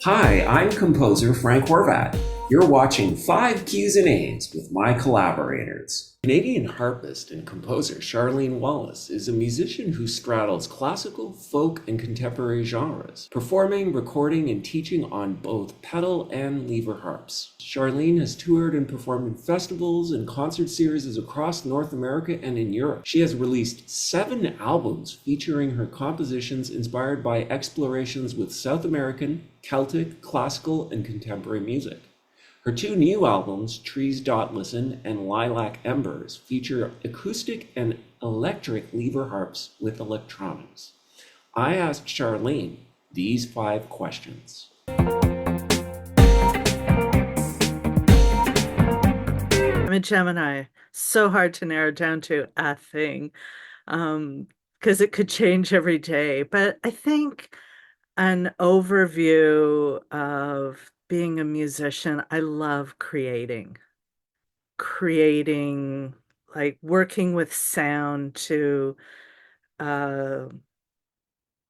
Hi, I'm composer Frank Horvat. You're watching 5 Q's and A's with my collaborators. Canadian harpist and composer Sharlene Wallace is a musician who straddles classical, folk, and contemporary genres, performing, recording, and teaching on both pedal and lever harps. Sharlene has toured and performed in festivals and concert series across North America and in Europe. She has released 7 albums featuring her compositions inspired by explorations with South American, Celtic, classical, and contemporary music. Her 2 new albums, Trees.Listen and Lilac Embers, feature acoustic and electric lever harps with electronics. I asked Sharlene these 5 questions. I'm a Gemini. So hard to narrow down to a thing, because it could change every day. But I think an overview of being a musician, I love creating, like working with sound to uh,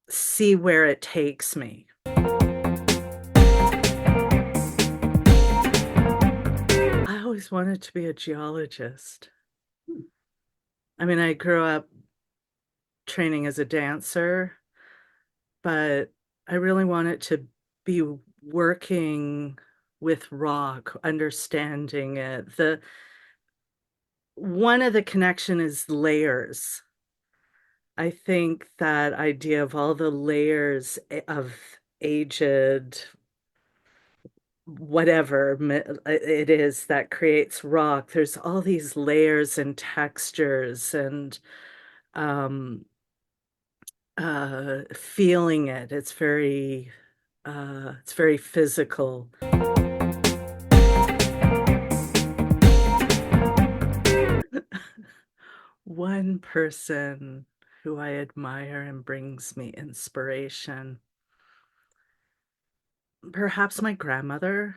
see where it takes me. I always wanted to be a geologist. I mean, I grew up training as a dancer, but I really wanted to be working with rock, understanding it. The one of the connection is layers. I think that idea of all the layers of aged whatever it is that creates rock. There's all these layers and textures and um feeling it. It's very physical. One person who I admire and brings me inspiration. Perhaps my grandmother.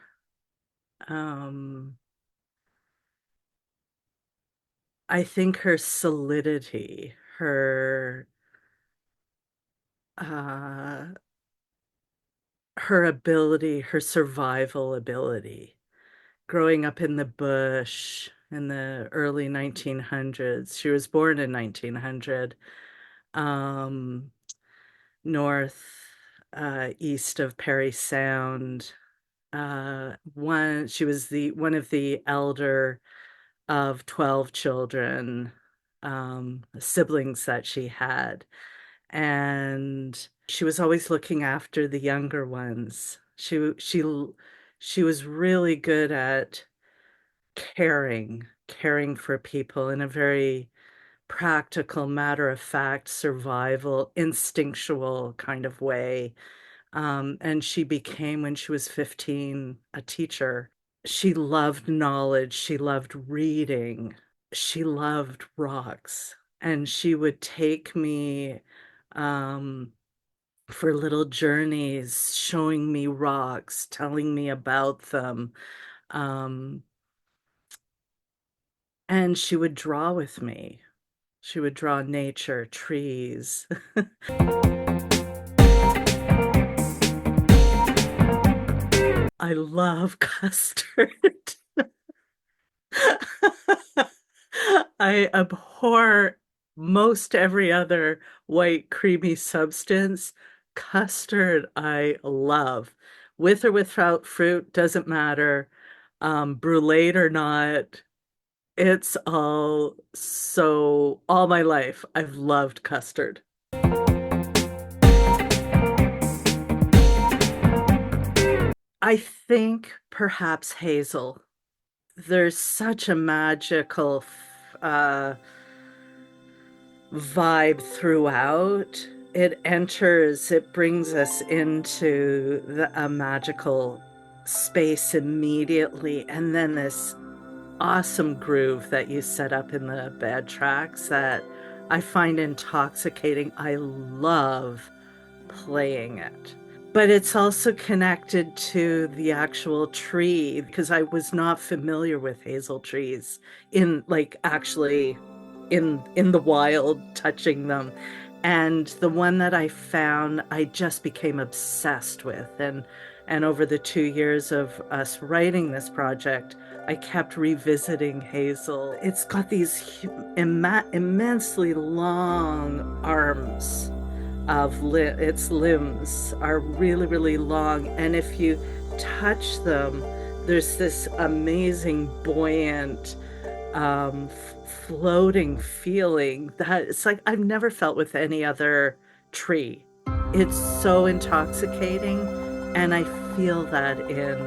Um, I think her solidity, uh, her ability, her survival ability. Growing up in the bush in the early 1900s. She was born in 1900, um, north, east of Parry Sound. She was the one of the elder of 12 children, siblings that she had. And she was always looking after the younger ones. She was really good at caring for people in a very practical, matter of fact, survival, instinctual kind of way. And she became, when she was 15, a teacher. She loved knowledge. She loved reading. She loved rocks. And she would take me um, for little journeys, showing me rocks, telling me about them. Um, and she would draw with me. She would draw nature, trees. I love custard. I abhor most every other white creamy substance. Custard, I love. With or without fruit, doesn't matter. Bruleed or not, it's all my life, I've loved custard. I think perhaps hazel. There's such a magical uh, vibe throughout. It enters, it brings us into a magical space immediately. And then this awesome groove that you set up in the bed tracks that I find intoxicating. I love playing it. But it's also connected to the actual tree because I was not familiar with hazel trees in like actually in the wild touching them. And the one that I found, I just became obsessed with. And And over the 2 years of us writing this project, I kept revisiting hazel. It's got these immensely long arms its limbs are really, really long. And if you touch them, there's this amazing buoyant floating feeling that it's like I've never felt with any other tree. It's so intoxicating, and I feel that in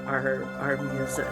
our music.